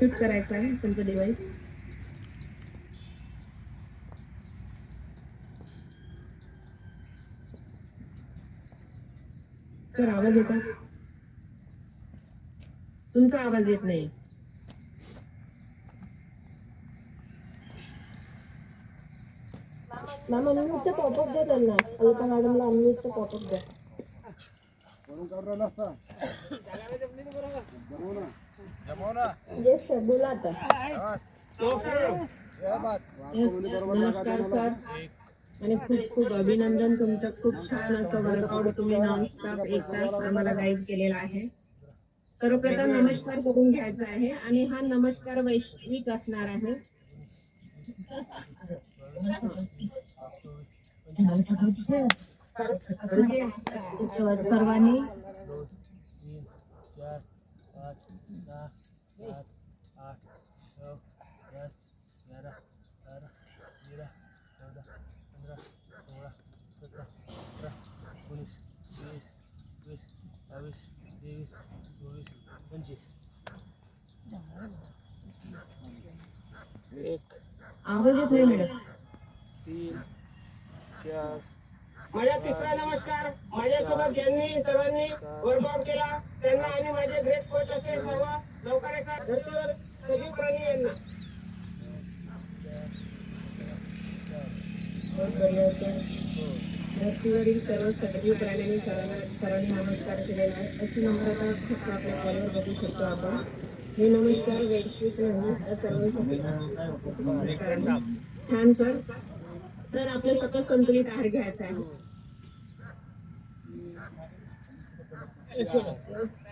Mute करायचं आहे तुमचं डिव्हाइस. सर आवाज येतो? तुमचा आवाज येत नाही. मॅम अनम्यूटचा पॉपअप द्या त्यांना. अलका मॅडमला अनम्यूटचा पॉपअप द्या. येस सर, बोला आता. नमस्कार सर आणि खूप खूप अभिनंदन. तुमचं खूप छान असं वर्कआउट तुम्ही नॉनस्टॉप 1 तास आम्हाला गाईड केलेला आहे. सर्वप्रथम नमस्कार करून घ्यायचा आहे आणि हा नमस्कार वैश्विक असणार आहे. सर्वांनी 2 3 4 5 6 7 8 9 10 11 12 13 14 15 16 17 18 19 20 21 22 23 24 25 1 आवाज येत नाही मॅडम. 3 4 माझा तिसरा नमस्कार माझ्यासोबत ज्यांनी सर्वांनी वर्कआउट केला त्यांना आणि माझे ग्रेट कोच असे सर्व नौकऱ्याचा धर्तीवर सजीव प्राणी यांना. धर्तीवरील सर्व सजीव प्राण्यांनी सरांनी नमस्कार केलेला आहे. अशी नम्रता फक्त आपल्या कॉलवर बघू शकतो आपण. हे नमस्कार वैश्विक नाही, सर्वांसाठी नमस्कार आहे. छान सर. सर आपले सकस संतुलित आहार घ्यायचा आहे.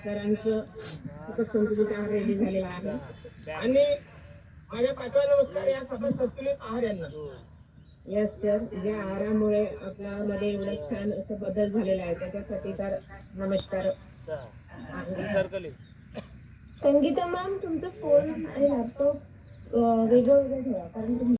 सरांचं सकस संतुलित आहार रेडी झालेला आहे. आणि माझा 5वा नमस्कार या सकस संतुलित आहार यांना. यस सर, या आहारामुळे आपल्यामध्ये एवढं छान असं बदल झालेला आहे त्याच्यासाठी तर नमस्कार. सर्कल संगीता मॅम, तुमचा फोन आणि लॅपटॉप वेगळं वेगळं ठेवा, कारण